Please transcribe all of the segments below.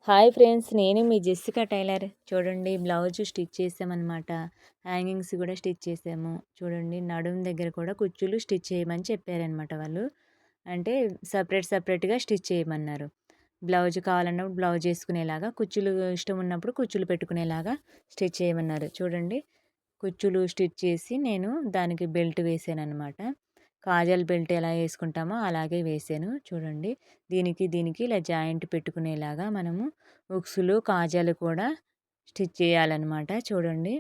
Hi friends, నేను మీ Jessica tailor. చూడండి, blouse stitch చేసామన్నమాట. హ్యాంగింగ్స్ కూడా స్టిచ్ చేసాము. చూడండి, నడుము దగ్గర కూడా కుచ్చులు స్టిచ్ చేయమని చెప్పారనమాట వాళ్ళు. అంటే సపరేట్గా స్టిచ్ చేయమన్నారు. బ్లౌజ్ కావాలన్నప్పుడు బ్లౌజ్ వేసుకునేలాగా, కుచ్చులు ఇష్టం ఉన్నప్పుడు కుచ్చులు పెట్టుకునేలాగా స్టిచ్ చేయమన్నారు. చూడండి, కుచ్చులు స్టిచ్ చేసి నేను దానికి బెల్ట్ వేసాను అనమాట. కాజల్ బెల్ట్ ఎలా వేసుకుంటామో అలాగే వేసాను. చూడండి, దీనికి ఇలా జాయింట్ పెట్టుకునేలాగా మనము ఉక్సులు కాజాలు కూడా స్టిచ్ చేయాలన్నమాట. చూడండి,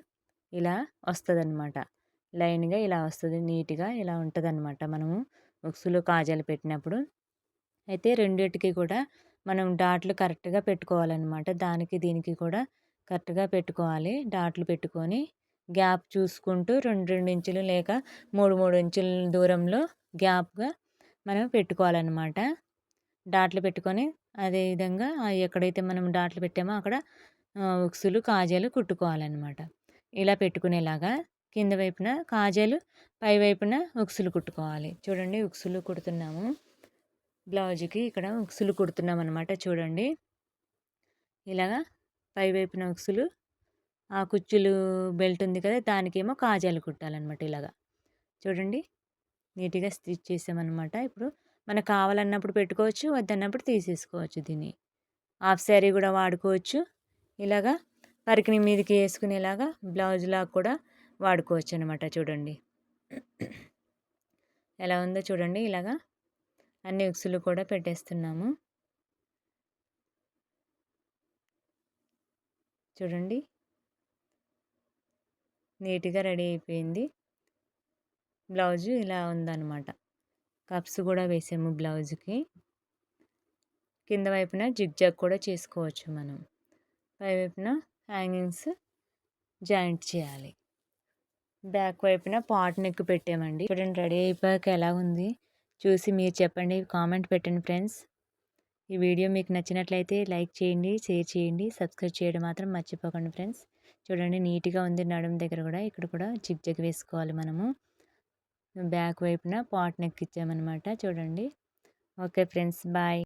ఇలా వస్తుందన్నమాట. లైన్గా ఇలా వస్తుంది, నీట్గా ఇలా ఉంటుందన్నమాట మనము ఉక్సులు కాజాలు పెట్టినప్పుడు. అయితే రెండిటికి కూడా మనం డాట్లు కరెక్ట్గా పెట్టుకోవాలన్నమాట. దీనికి కూడా కరెక్ట్గా పెట్టుకోవాలి. డాట్లు పెట్టుకొని గ్యాప్ చూసుకుంటూ 2 ఇంచులు లేక 3 ఇంచుల దూరంలో గ్యాప్గా మనం పెట్టుకోవాలన్నమాట. డాట్లు పెట్టుకొని అదేవిధంగా ఎక్కడైతే మనం డాట్లు పెట్టామో అక్కడ ఉక్సులు కాజాలు కుట్టుకోవాలన్నమాట. ఇలా పెట్టుకునేలాగా కింద వైపున కాజాలు, పై వైపున ఉక్సులు కుట్టుకోవాలి. చూడండి, ఉక్సులు కుడుతున్నాము. బ్లౌజ్కి ఇక్కడ ఉక్సులు కుడుతున్నాం అనమాట. చూడండి, ఇలాగా పై వైపున ఉక్సులు, ఆ కుచ్చులు బెల్ట్ ఉంది కదా, దానికేమో కాజాలు కుట్టాలన్నమాట. ఇలాగా చూడండి, నీట్గా స్టిచ్ చేసామన్నమాట. ఇప్పుడు మనకు కావాలన్నప్పుడు పెట్టుకోవచ్చు, వద్దన్నప్పుడు తీసేసుకోవచ్చు. దీన్ని హాఫ్ శారీ కూడా వాడుకోవచ్చు. ఇలాగా పరికిణి మీదకి వేసుకునేలాగా బ్లౌజ్ లాగా కూడా వాడుకోవచ్చు అనమాట. చూడండి ఎలా ఉందో చూడండి. ఇలాగా అన్ని ఉక్సులు కూడా పెట్టేస్తున్నాము. చూడండి, నీట్గా రెడీ అయిపోయింది. బ్లౌజు ఇలా ఉందన్నమాట. కప్స్ కూడా వేసాము బ్లౌజ్కి. కింద వైపున జిగ్జాగ్ కూడా చేసుకోవచ్చు మనం. పై వైపున హ్యాంగింగ్స్ జాయింట్ చేయాలి. బ్యాక్ వైపున పాట్ నెక్ పెట్టామండి. చూడండి, రెడీ అయిపోయాక ఎలా ఉంది చూసి మీరు చెప్పండి, కామెంట్ పెట్టండి ఫ్రెండ్స్. ఈ వీడియో మీకు నచ్చినట్లయితే లైక్ చేయండి, షేర్ చేయండి, సబ్స్క్రైబ్ చేయడం మాత్రం మర్చిపోకండి ఫ్రెండ్స్. చూడండి, నీట్గా ఉంది. నడుము దగ్గర కూడా ఇక్కడ కూడా జిగ్జాగ్ వేసుకోవాలి మనము. బ్యాక్ వైపున పాట్ నెక్ ఇచ్చామన్నమాట. చూడండి. Okay friends, bye.